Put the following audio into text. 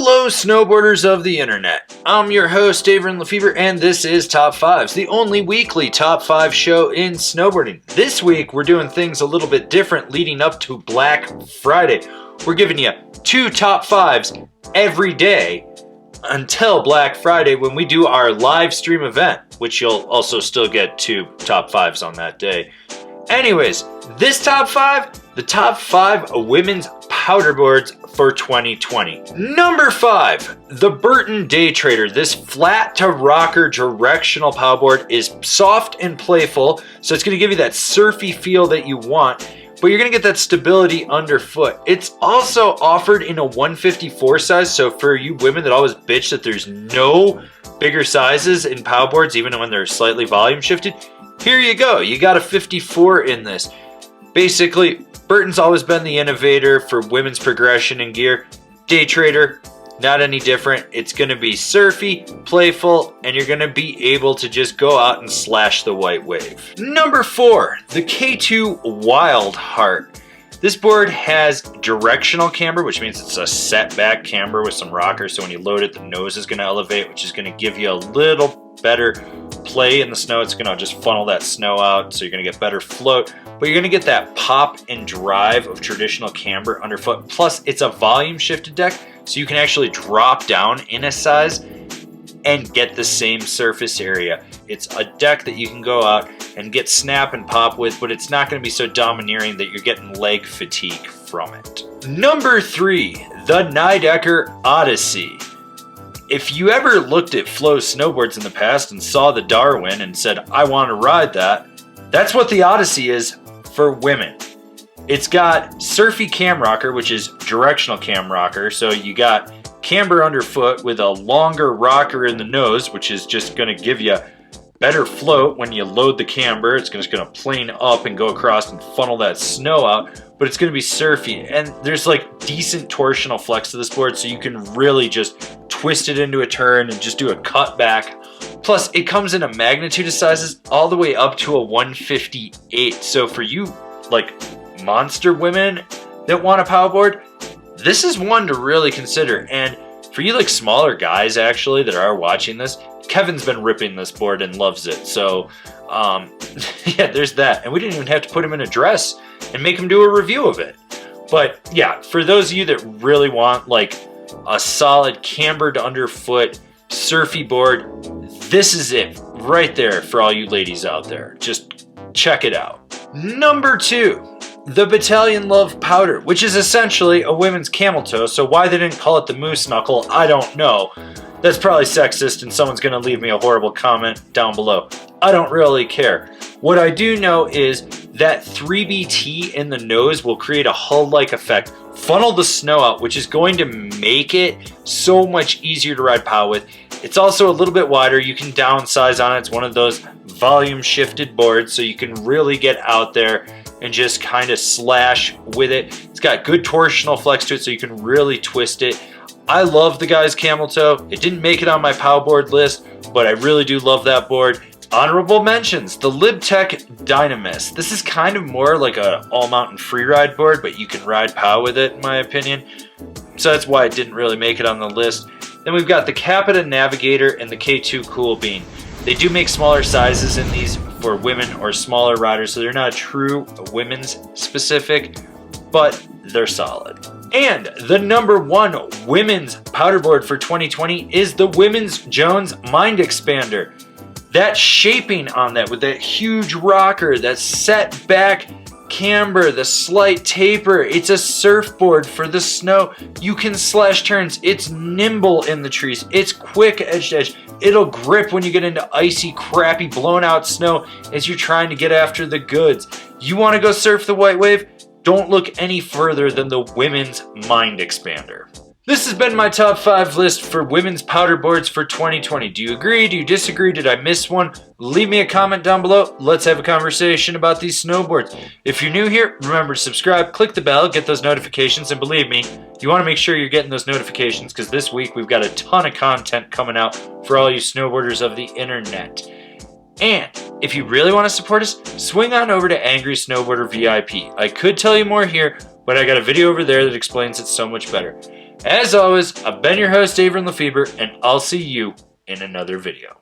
Hello, snowboarders of the internet. I'm your host, Avran LeFeber, and this is Top 5s, the only weekly Top 5 show in snowboarding. This week, we're doing things a little bit different leading up to Black Friday. We're giving you 2 Top 5s every day until Black Friday when we do our live stream event, which you'll also still get 2 Top 5s on that day. Anyways, this Top 5, the Top 5 women's powder boards for 2020. Number 5, the Burton Day Trader. This flat to rocker directional power board is soft and playful, so it's going to give you that surfy feel that you want, but you're going to get that stability underfoot. It's also offered in a 154 size, so for you women that always bitch that there's no bigger sizes in power boards, even when they're slightly volume shifted, here you go. You got a 54 in this. Basically, Burton's always been the innovator for women's progression and gear. Day Trader, not any different. It's going to be surfy, playful, and you're going to be able to just go out and slash the white wave. Number 4, the K2 Wildheart. This board has directional camber, which means it's a set back camber with some rockers. So when you load it, the nose is going to elevate, which is going to give you a little better play in the snow. It's going to just funnel that snow out, so you're going to get better float. But you're going to get that pop and drive of traditional camber underfoot. Plus, it's a volume shifted deck, so you can actually drop down in a size and get the same surface area. It's a deck that you can go out and get snap and pop with, but it's not going to be so domineering that you're getting leg fatigue from it. Number 3, the NIE Odyssey. If you ever looked at Flow snowboards in the past and saw the Darwin and said, I want to ride that, that's what the Odyssey is for women. It's got surfy cam rocker, which is directional cam rocker. So you got camber underfoot with a longer rocker in the nose, which is just going to give you better float when you load the camber. It's just going to plane up and go across and funnel that snow out, but it's going to be surfy. And there's like decent torsional flex to this board, so you can really just twist it into a turn and just do a cut back. Plus, it comes in a magnitude of sizes all the way up to a 158. So for you, like, monster women that want a power board, this is one to really consider. And for you, like, smaller guys, actually, that are watching this, Kevin's been ripping this board and loves it. So, yeah, there's that. And we didn't even have to put him in a dress and make him do a review of it. But, yeah, for those of you that really want, like, a solid cambered underfoot surfy board, this is it right there for all you ladies out there. Just check it out. Number 2, the Battalion Love powder, which is essentially a women's camel toe. So why they didn't call it the moose knuckle, I don't know. That's probably sexist and someone's going to leave me a horrible comment down below. I don't really care. What I do know is that 3BT in the nose will create a hull-like effect, funnel the snow out, which is going to make it so much easier to ride pow with. It's also a little bit wider. You can downsize on it. It's one of those volume shifted boards, so you can really get out there and just kind of slash with it. It's got good torsional flex to it, so you can really twist it. I love the guy's camel toe. It didn't make it on my pow board list, but I really do love that board. Honorable mentions, the LibTech Dynamis. This is kind of more like a all-mountain freeride board, but you can ride pow with it, in my opinion. So that's why it didn't really make it on the list. Then we've got the Capita Navigator and the K2 Cool Bean. They do make smaller sizes in these for women or smaller riders, so they're not true women's specific, but they're solid. And the number 1 women's powder board for 2020 is the Women's Jones Mind Expander. That shaping on that with that huge rocker, that set back camber, the slight taper, it's a surfboard for the snow. You can slash turns. It's nimble in the trees. It's quick edge to edge. It'll grip when you get into icy, crappy, blown out snow as you're trying to get after the goods. You want to go surf the white wave? Don't look any further than the Women's Mind Expander. This has been my top 5 list for women's powder boards for 2020. Do you agree? Do you disagree? Did I miss one? Leave me a comment down below. Let's have a conversation about these snowboards. If you're new here, remember to subscribe, click the bell, get those notifications, and believe me, you want to make sure you're getting those notifications because this week we've got a ton of content coming out for all you snowboarders of the internet. And if you really want to support us, swing on over to Angry Snowboarder VIP. I could tell you more here, but I got a video over there that explains it so much better. As always, I've been your host, Avran LeFeber, and I'll see you in another video.